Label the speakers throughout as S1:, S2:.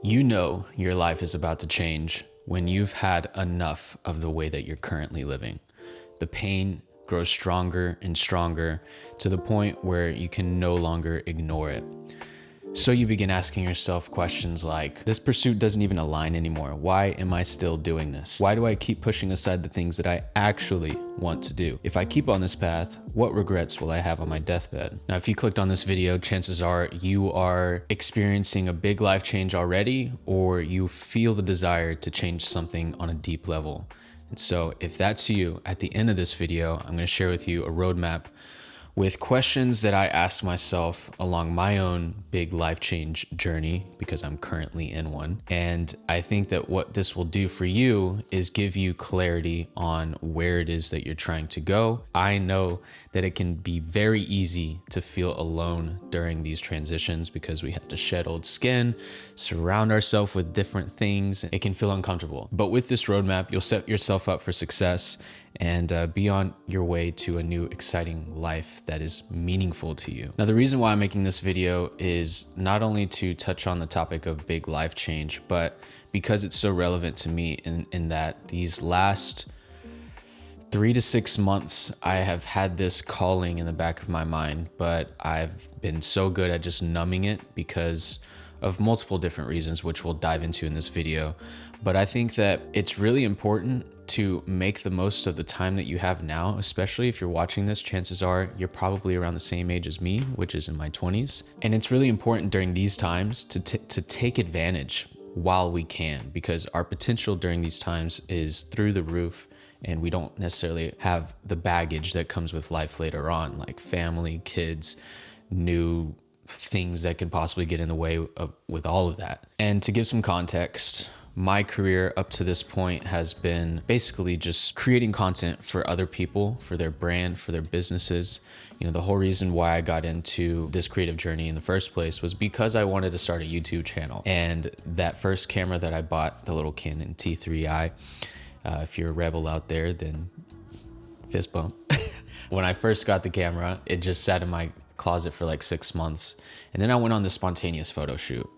S1: You know your life is about to change when you've had enough of the way that you're currently living. The pain grows stronger and stronger to the point where you can no longer ignore it. So you begin asking yourself questions like, this pursuit doesn't even align anymore. Why am I still doing this? Why do I keep pushing aside the things that I actually want to do? If I keep on this path, what regrets will I have on my deathbed? Now, if you clicked on this video, chances are you are experiencing a big life change already, or you feel the desire to change something on a deep level. And so if that's you, at the end of this video, I'm going to share with you a roadmap with questions that I asked myself along my own big life change journey, because I'm currently in one. And I think that what this will do for you is give you clarity on where it is that you're trying to go. I know that it can be very easy to feel alone during these transitions because we have to shed old skin, surround ourselves with different things. It can feel uncomfortable. But with this roadmap, you'll set yourself up for success and be on your way to a new exciting life that is meaningful to you. Now, the reason why I'm making this video is not only to touch on the topic of big life change, but because it's so relevant to me in that these last 3 to 6 months, I have had this calling in the back of my mind, but I've been so good at just numbing it because of multiple different reasons, which we'll dive into in this video. But I think that it's really important to make the most of the time that you have now, especially if you're watching this. Chances are you're probably around the same age as me, which is in my 20s. And it's really important during these times to take advantage while we can, because our potential during these times is through the roof, and we don't necessarily have the baggage that comes with life later on, like family, kids, new things that could possibly get in the way of with all of that. And to give some context, my career up to this point has been basically just creating content for other people, for their brand, for their businesses. You know, the whole reason why I got into this creative journey in the first place was because I wanted to start a YouTube channel. And that first camera that I bought, the little Canon T3i, if you're a rebel out there, then fist bump. When I first got the camera, it just sat in my closet for like 6 months. And then I went on this spontaneous photo shoot.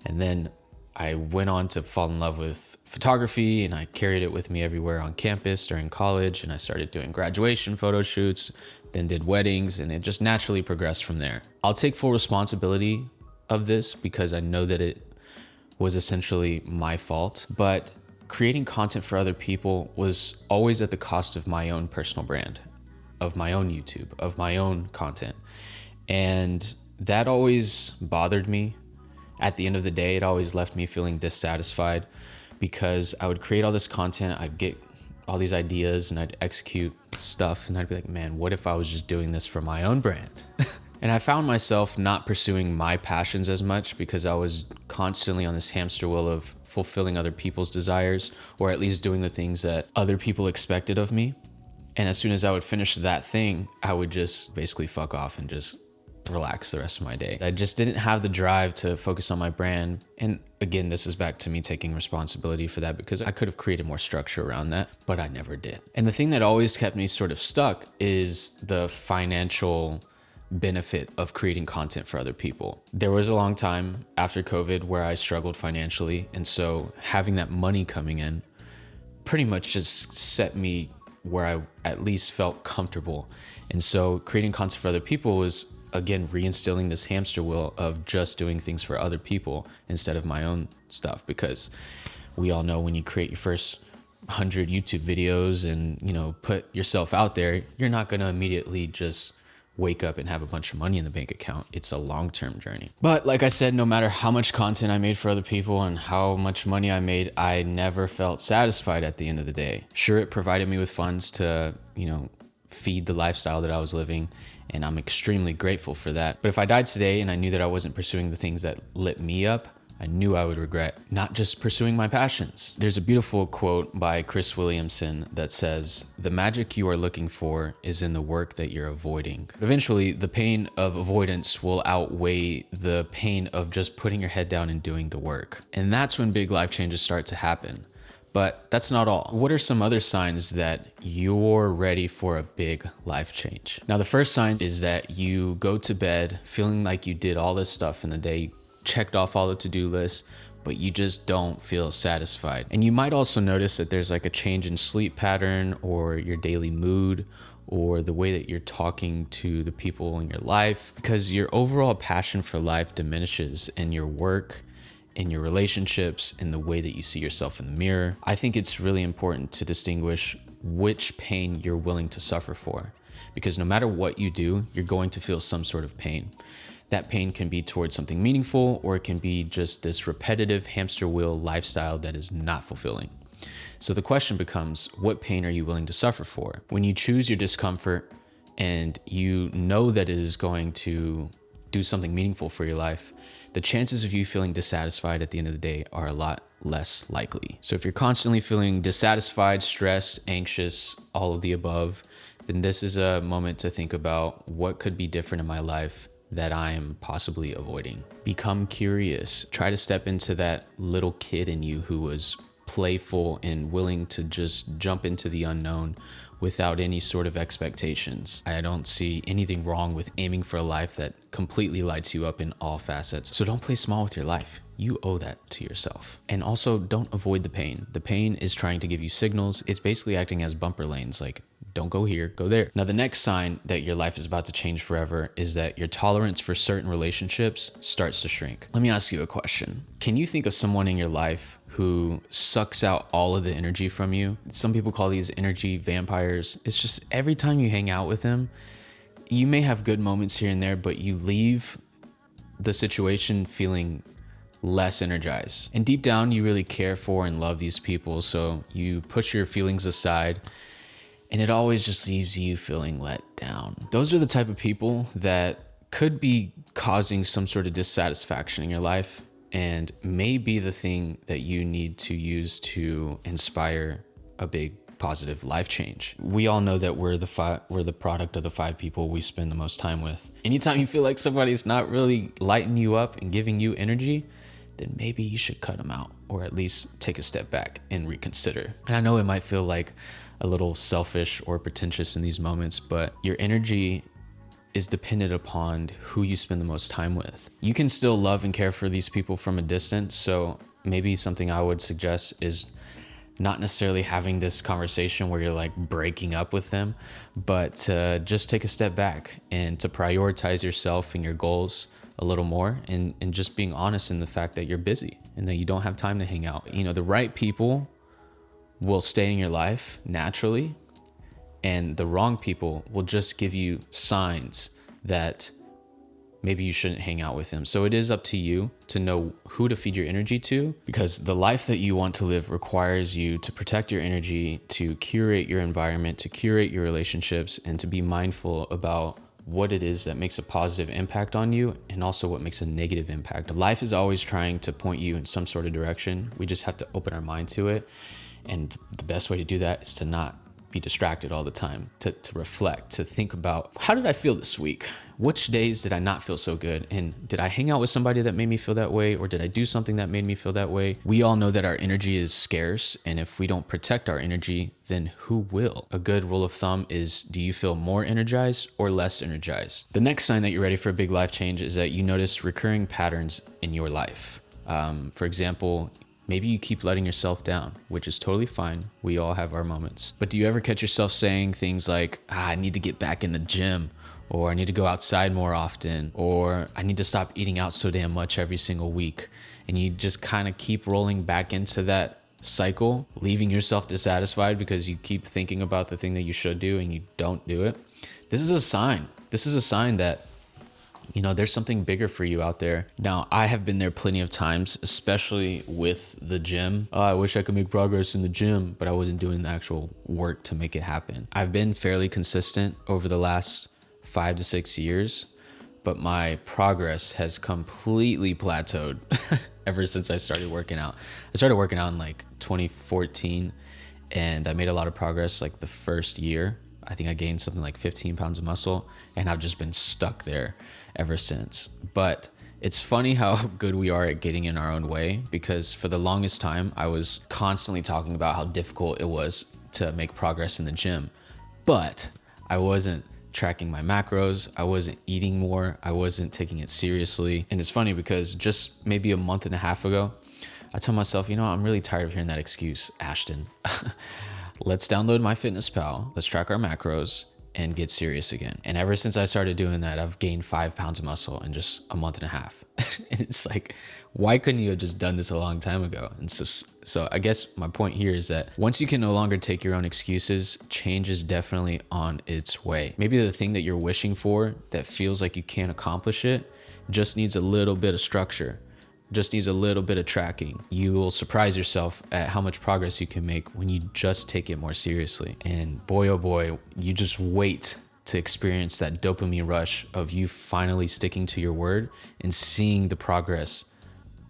S1: And then I went on to fall in love with photography, and I carried it with me everywhere on campus during college. And I started doing graduation photo shoots, then did weddings, and it just naturally progressed from there. I'll take full responsibility of this because I know that it was essentially my fault, but creating content for other people was always at the cost of my own personal brand, of my own YouTube, of my own content. And that always bothered me. At the end of the day, it always left me feeling dissatisfied because I would create all this content, I'd get all these ideas, and I'd execute stuff, and I'd be like, man, what if I was just doing this for my own brand? And I found myself not pursuing my passions as much because I was constantly on this hamster wheel of fulfilling other people's desires, or at least doing the things that other people expected of me. And as soon as I would finish that thing, I would just basically fuck off and just relax the rest of my day. I just didn't have the drive to focus on my brand. And again, this is back to me taking responsibility for that, because I could have created more structure around that, but I never did. And the thing that always kept me sort of stuck is the financial benefit of creating content for other people. There was a long time after COVID where I struggled financially. And so having that money coming in pretty much just set me where I at least felt comfortable. And so creating content for other people was, again, reinstilling this hamster wheel of just doing things for other people instead of my own stuff. Because we all know when you create your first 100 YouTube videos and, you know, put yourself out there, you're not going to immediately just wake up and have a bunch of money in the bank account. It's a long-term journey. But like I said, no matter how much content I made for other people and how much money I made, I never felt satisfied at the end of the day. Sure, it provided me with funds to, you know, feed the lifestyle that I was living, and I'm extremely grateful for that. But if I died today and I knew that I wasn't pursuing the things that lit me up, I knew I would regret not just pursuing my passions. There's a beautiful quote by Chris Williamson that says, "The magic you are looking for is in the work that you're avoiding." Eventually, the pain of avoidance will outweigh the pain of just putting your head down and doing the work. And that's when big life changes start to happen. But that's not all. What are some other signs that you're ready for a big life change? Now, the first sign is that you go to bed feeling like you did all this stuff in the day, checked off all the to-do lists, but you just don't feel satisfied. And you might also notice that there's like a change in sleep pattern or your daily mood or the way that you're talking to the people in your life, because your overall passion for life diminishes in your work, in your relationships, in the way that you see yourself in the mirror. I think it's really important to distinguish which pain you're willing to suffer for, because no matter what you do, you're going to feel some sort of pain. That pain can be towards something meaningful, or it can be just this repetitive hamster wheel lifestyle that is not fulfilling. So the question becomes, what pain are you willing to suffer for? When you choose your discomfort and you know that it is going to do something meaningful for your life, the chances of you feeling dissatisfied at the end of the day are a lot less likely. So if you're constantly feeling dissatisfied, stressed, anxious, all of the above, then this is a moment to think about what could be different in my life that I am possibly avoiding. Become curious. Try to step into that little kid in you who was playful and willing to just jump into the unknown without any sort of expectations. I don't see anything wrong with aiming for a life that completely lights you up in all facets. So don't play small with your life. You owe that to yourself. And also don't avoid the pain. The pain is trying to give you signals. It's basically acting as bumper lanes, like don't go here, go there. Now, the next sign that your life is about to change forever is that your tolerance for certain relationships starts to shrink. Let me ask you a question. Can you think of someone in your life who sucks out all of the energy from you? Some people call these energy vampires. It's just every time you hang out with them, you may have good moments here and there, but you leave the situation feeling less energized. And deep down, you really care for and love these people. So you push your feelings aside, and it always just leaves you feeling let down. Those are the type of people that could be causing some sort of dissatisfaction in your life, and may be the thing that you need to use to inspire a big positive life change. We all know that we're the product of the 5 people we spend the most time with. Anytime you feel like somebody's not really lighting you up and giving you energy, then maybe you should cut them out, or at least take a step back and reconsider. And I know it might feel like a little selfish or pretentious in these moments, but your energy is dependent upon who you spend the most time with. You can still love and care for these people from a distance. So maybe something I would suggest is not necessarily having this conversation where you're like breaking up with them, but to just take a step back and to prioritize yourself and your goals a little more, and just being honest in the fact that you're busy and that you don't have time to hang out. You know, the right people will stay in your life naturally, and the wrong people will just give you signs that maybe you shouldn't hang out with them. So it is up to you to know who to feed your energy to, because the life that you want to live requires you to protect your energy, to curate your environment, to curate your relationships, and to be mindful about what it is that makes a positive impact on you, and also what makes a negative impact. Life is always trying to point you in some sort of direction. We just have to open our mind to it. And the best way to do that is to not be distracted all the time, to reflect, to think about, how did I feel this week? Which days did I not feel so good? And did I hang out with somebody that made me feel that way? Or did I do something that made me feel that way? We all know that our energy is scarce. And if we don't protect our energy, then who will? A good rule of thumb is, do you feel more energized or less energized? The next sign that you're ready for a big life change is that you notice recurring patterns in your life. For example, maybe you keep letting yourself down, which is totally fine. We all have our moments. But do you ever catch yourself saying things like, I need to get back in the gym, or I need to go outside more often, or I need to stop eating out so damn much every single week? And you just kind of keep rolling back into that cycle, leaving yourself dissatisfied because you keep thinking about the thing that you should do and you don't do it. This is a sign. This is a sign that, you know, there's something bigger for you out there. Now, I have been there plenty of times, especially with the gym. Oh, I wish I could make progress in the gym, but I wasn't doing the actual work to make it happen. I've been fairly consistent over the last 5 to 6 years, but my progress has completely plateaued ever since I started working out. I started working out in like 2014, and I made a lot of progress like the first year. I think I gained something like 15 pounds of muscle, and I've just been stuck there ever since. But it's funny how good we are at getting in our own way, because for the longest time, I was constantly talking about how difficult it was to make progress in the gym. But I wasn't tracking my macros. I wasn't eating more. I wasn't taking it seriously. And it's funny because just maybe a month and a half ago, I tell myself, I'm really tired of hearing that excuse, Ashton. Let's download MyFitnessPal. Let's track our macros and get serious again. And ever since I started doing that, I've gained 5 pounds of muscle in just a month and a half. And it's like, why couldn't you have just done this a long time ago? And so I guess my point here is that once you can no longer take your own excuses, change is definitely on its way. Maybe the thing that you're wishing for that feels like you can't accomplish it just needs a little bit of structure, just needs a little bit of tracking. You will surprise yourself at how much progress you can make when you just take it more seriously. And boy, oh boy, you just wait to experience that dopamine rush of you finally sticking to your word and seeing the progress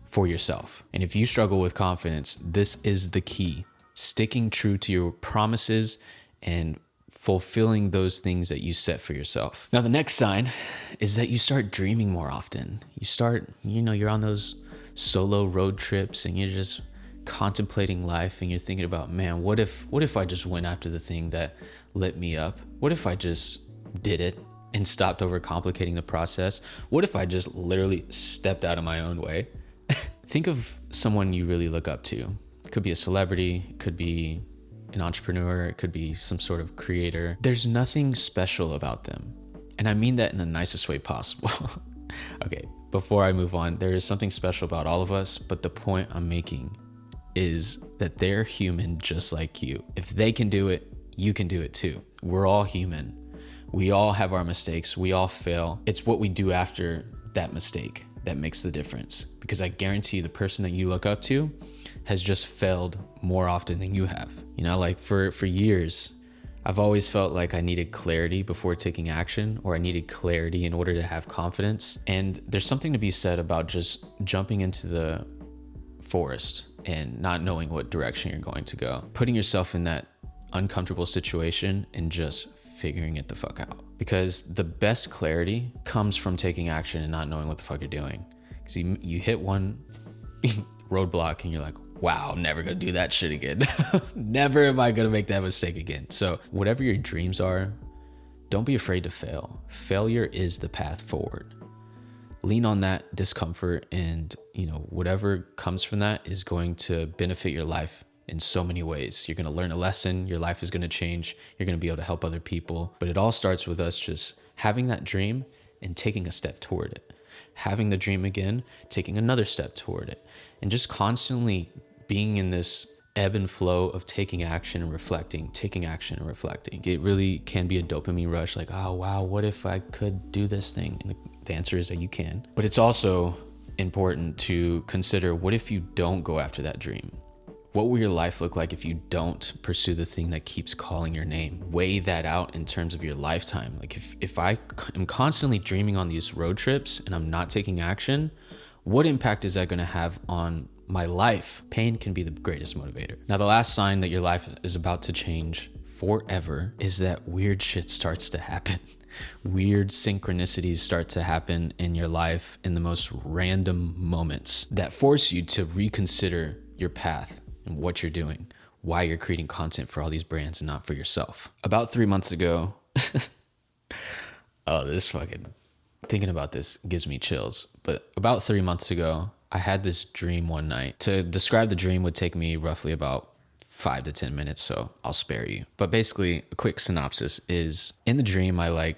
S1: for yourself. And if you struggle with confidence, this is the key: sticking true to your promises and fulfilling those things that you set for yourself. Now, the next sign is that you start dreaming more often. You start, you're on those solo road trips and you're just contemplating life and you're thinking about, man, what if I just went after the thing that lit me up? What if I just did it and stopped overcomplicating the process? What if I just literally stepped out of my own way? Think of someone you really look up to. It could be a celebrity, it could be an entrepreneur, it could be some sort of creator. There's nothing special about them. And I mean that in the nicest way possible. Okay, before I move on, there is something special about all of us, but the point I'm making is that they're human just like you. If they can do it, you can do it too. We're all human. We all have our mistakes. We all fail. It's what we do after that mistake that makes the difference. Because I guarantee the person that you look up to has just failed more often than you have. Like for years, I've always felt like I needed clarity before taking action, or I needed clarity in order to have confidence. And there's something to be said about just jumping into the forest and not knowing what direction you're going to go. Putting yourself in that uncomfortable situation and just figuring it the fuck out. Because the best clarity comes from taking action and not knowing what the fuck you're doing. Because you hit one roadblock and you're like, wow, I'm never gonna do that shit again. Never am I gonna make that mistake again. So whatever your dreams are, don't be afraid to fail. Failure is the path forward. Lean on that discomfort, and whatever comes from that is going to benefit your life in so many ways. You're gonna learn a lesson, your life is gonna change, you're gonna be able to help other people. But it all starts with us just having that dream and taking a step toward it. Having the dream again, taking another step toward it, and just constantly being in this ebb and flow of taking action and reflecting, taking action and reflecting. It really can be a dopamine rush, like, oh wow, what if I could do this thing? And the answer is that you can. But it's also important to consider, what if you don't go after that dream? What will your life look like if you don't pursue the thing that keeps calling your name? Weigh that out in terms of your lifetime. Like if I am constantly dreaming on these road trips and I'm not taking action, what impact is that going to have on my life? Pain can be the greatest motivator. Now, the last sign that your life is about to change forever is that weird shit starts to happen. Weird synchronicities start to happen in your life in the most random moments that force you to reconsider your path and what you're doing, why you're creating content for all these brands and not for yourself. About 3 months ago, thinking about this gives me chills. But about 3 months ago, I had this dream one night. To describe the dream would take me roughly about 5 to 10 minutes, so I'll spare you. But basically, a quick synopsis is, in the dream, I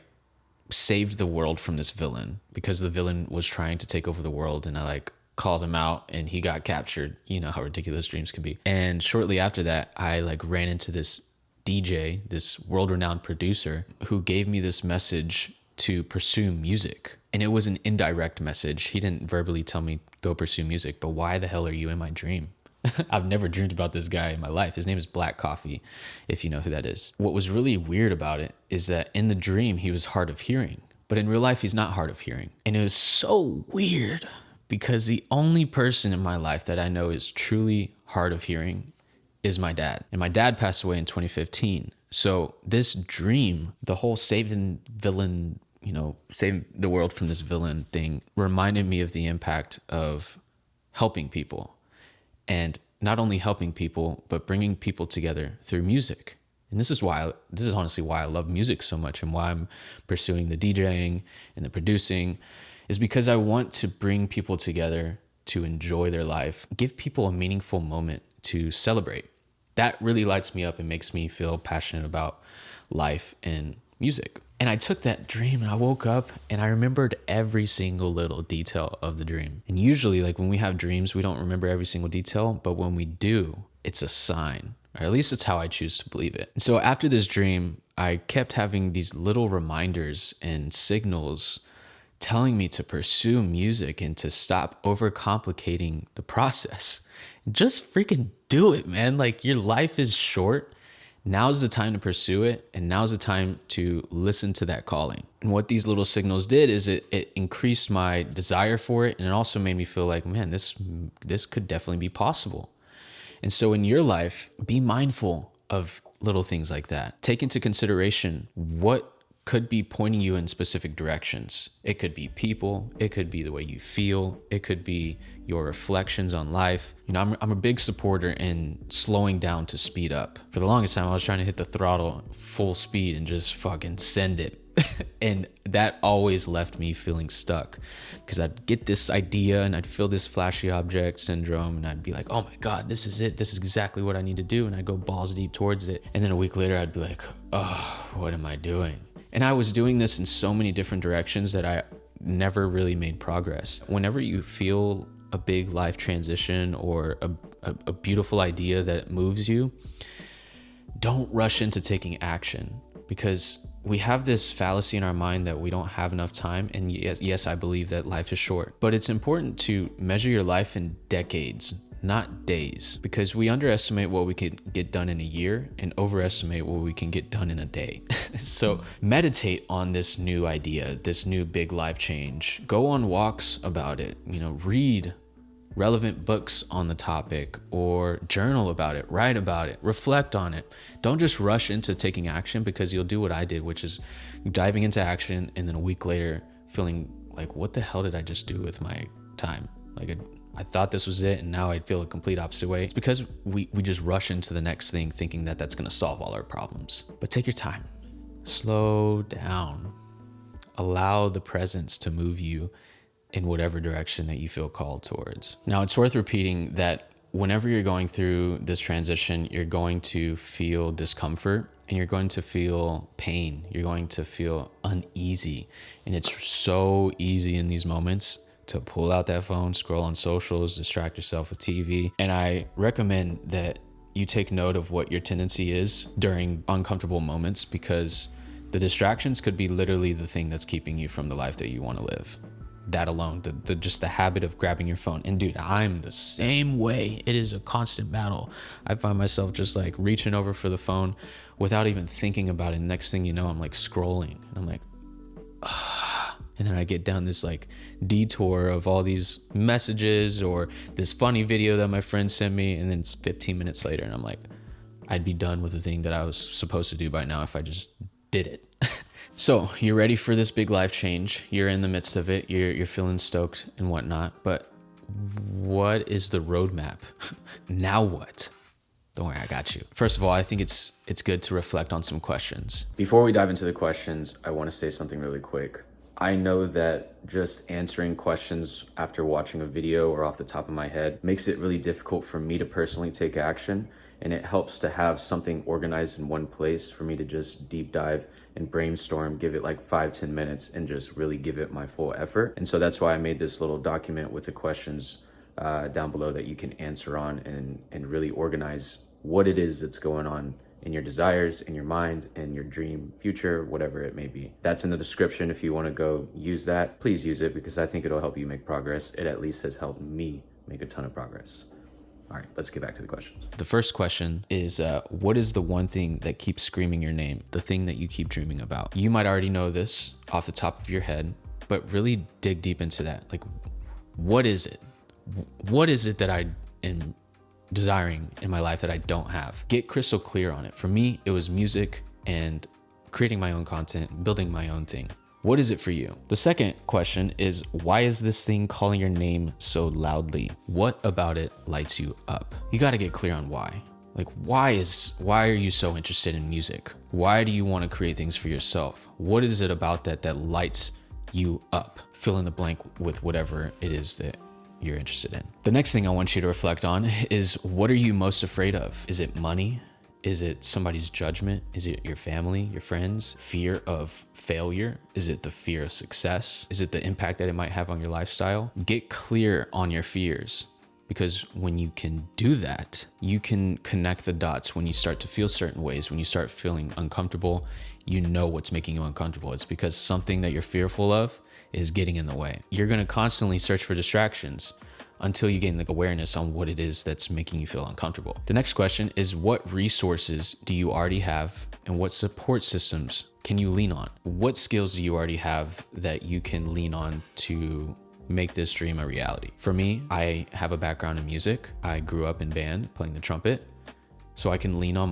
S1: saved the world from this villain because the villain was trying to take over the world, and I called him out and he got captured. You know how ridiculous dreams can be. And shortly after that, I ran into this DJ, this world-renowned producer, who gave me this message to pursue music. And it was an indirect message. He didn't verbally tell me, go pursue music, but why the hell are you in my dream? I've never dreamed about this guy in my life. His name is Black Coffee, if you know who that is. What was really weird about it is that in the dream, he was hard of hearing, but in real life, he's not hard of hearing. And it was so weird because the only person in my life that I know is truly hard of hearing is my dad. And my dad passed away in 2015. So this dream, the whole saving villain, saving the world from this villain thing, reminded me of the impact of helping people. And not only helping people, but bringing people together through music. And this is honestly why I love music so much, and why I'm pursuing the DJing and the producing, is because I want to bring people together to enjoy their life, give people a meaningful moment to celebrate. That really lights me up and makes me feel passionate about life and music. And I took that dream and I woke up and I remembered every single little detail of the dream. And usually, like when we have dreams, we don't remember every single detail, but when we do, it's a sign, or at least it's how I choose to believe it. So after this dream, I kept having these little reminders and signals telling me to pursue music and to stop overcomplicating the process. Just freaking do it, man. Like, your life is short. Now's the time to pursue it, and now's the time to listen to that calling. And what these little signals did is it increased my desire for it, and it also made me feel like, man, this could definitely be possible. And so in your life, be mindful of little things like that. Take into consideration what could be pointing you in specific directions. It could be people, it could be the way you feel, it could be your reflections on life. You know, I'm a big supporter in slowing down to speed up. For the longest time, I was trying to hit the throttle full speed and just fucking send it. And that always left me feeling stuck, because I'd get this idea and I'd feel this flashy object syndrome, and I'd be like, oh my God, this is it. This is exactly what I need to do. And I'd go balls deep towards it. And then a week later, I'd be like, oh, what am I doing? And I was doing this in so many different directions that I never really made progress. Whenever you feel a big life transition or a beautiful idea that moves you, don't rush into taking action, because we have this fallacy in our mind that we don't have enough time. And yes, I believe that life is short, but it's important to measure your life in decades, not days, because we underestimate what we can get done in a year and overestimate what we can get done in a day. So meditate on this new idea, this new big life change. Go on walks about it, read relevant books on the topic, or journal about it, write about it, reflect on it. Don't just rush into taking action, because you'll do what I did, which is diving into action and then a week later feeling like, what the hell did I just do with my time? Like, I thought this was it, and now I feel a complete opposite way. It's because we just rush into the next thing thinking that that's going to solve all our problems. But take your time. Slow down. Allow the presence to move you in whatever direction that you feel called towards. Now, it's worth repeating that whenever you're going through this transition, you're going to feel discomfort and you're going to feel pain. You're going to feel uneasy. And it's so easy in these moments to pull out that phone, scroll on socials, distract yourself with TV. And I recommend that you take note of what your tendency is during uncomfortable moments, because the distractions could be literally the thing that's keeping you from the life that you want to live. That alone, just the habit of grabbing your phone. And dude, I'm the same way. It is a constant battle. I find myself just like reaching over for the phone without even thinking about it. Next thing you know, I'm like scrolling and I'm like, and then I get down this like detour of all these messages or this funny video that my friend sent me. And then it's 15 minutes later and I'm like, I'd be done with the thing that I was supposed to do by now if I just did it. So you're ready for this big life change. You're in the midst of it. You're feeling stoked and whatnot. But what is the roadmap? Now what? Don't worry, I got you. First of all, I think it's good to reflect on some questions. Before we dive into the questions, I want to say something really quick. I know that just answering questions after watching a video or off the top of my head makes it really difficult for me to personally take action. And it helps to have something organized in one place for me to just deep dive and brainstorm, give it like 5-10 minutes and just really give it my full effort. And so that's why I made this little document with the questions down below that you can answer on and really organize what it is that's going on in your desires, in your mind, in your dream future, whatever it may be. That's in the description. If you want to go use that, please use it, because I think it'll help you make progress. It at least has helped me make a ton of progress. All right, let's get back to the questions. The first question is, what is the one thing that keeps screaming your name? The thing that you keep dreaming about? You might already know this off the top of your head, but really dig deep into that. Like, what is it? What is it that I am desiring in my life that I don't have? Get crystal clear on it. For me, it was music and creating my own content, building my own thing. What is it for you? The second question is, why is this thing calling your name so loudly? What about it lights you up? You got to get clear on why. Like, why are you so interested in music? Why do you want to create things for yourself? What is it about that lights you up? Fill in the blank with whatever it is that you're interested in. The next thing I want you to reflect on is, what are you most afraid of? Is it money? Is it somebody's judgment? Is it your family, your friends? Fear of failure? Is it the fear of success? Is it the impact that it might have on your lifestyle? Get clear on your fears, because when you can do that, you can connect the dots. When you start to feel certain ways, when you start feeling uncomfortable, you know what's making you uncomfortable. It's because something that you're fearful of is getting in the way. You're gonna constantly search for distractions until you gain the awareness on what it is that's making you feel uncomfortable. The next question is, what resources do you already have and what support systems can you lean on? What skills do you already have that you can lean on to make this dream a reality? For me, I have a background in music. I grew up in band playing the trumpet, so I can lean on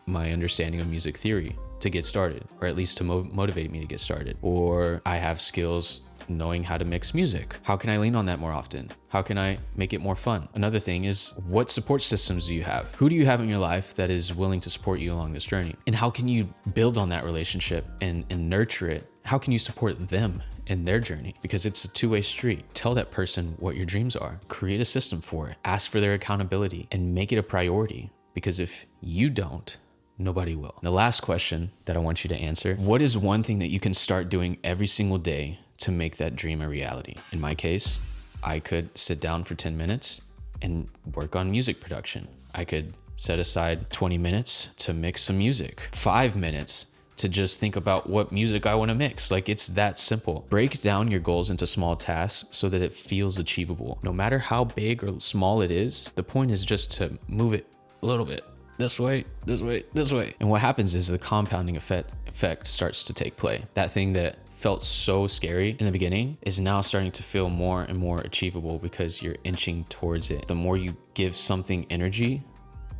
S1: my understanding of music theory to get started, or at least to motivate me to get started. Or I have skills knowing how to mix music. How can I lean on that more often? How can I make it more fun? Another thing is, what support systems do you have? Who do you have in your life that is willing to support you along this journey? And how can you build on that relationship and nurture it? How can you support them in their journey? Because it's a two-way street. Tell that person what your dreams are. Create a system for it. Ask for their accountability and make it a priority. Because if you don't, nobody will. The last question that I want you to answer: what is one thing that you can start doing every single day to make that dream a reality? In my case, I could sit down for 10 minutes and work on music production. I could set aside 20 minutes to mix some music, 5 minutes to just think about what music I want to mix. Like, it's that simple. Break down your goals into small tasks so that it feels achievable. No matter how big or small it is, the point is just to move it a little bit. This way, this way, this way. And what happens is the compounding effect starts to take play. That thing that felt so scary in the beginning is now starting to feel more and more achievable because you're inching towards it. The more you give something energy,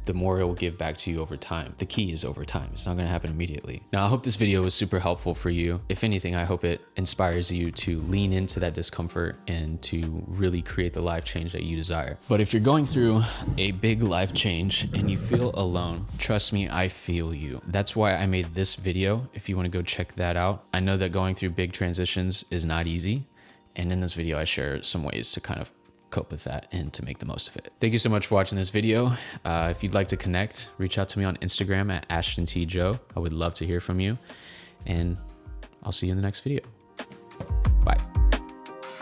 S1: the more it will give back to you over time. The key is over time. It's not gonna happen immediately. Now, I hope this video was super helpful for you. If anything, I hope it inspires you to lean into that discomfort and to really create the life change that you desire. But if you're going through a big life change and you feel alone, trust me, I feel you. That's why I made this video. If you wanna go check that out. I know that going through big transitions is not easy. And in this video, I share some ways to kind of cope with that and to make the most of it. Thank you so much for watching this video. If you'd like to connect, reach out to me on Instagram at AshtonTJoe. I would love to hear from you, and I'll see you in the next video. Bye.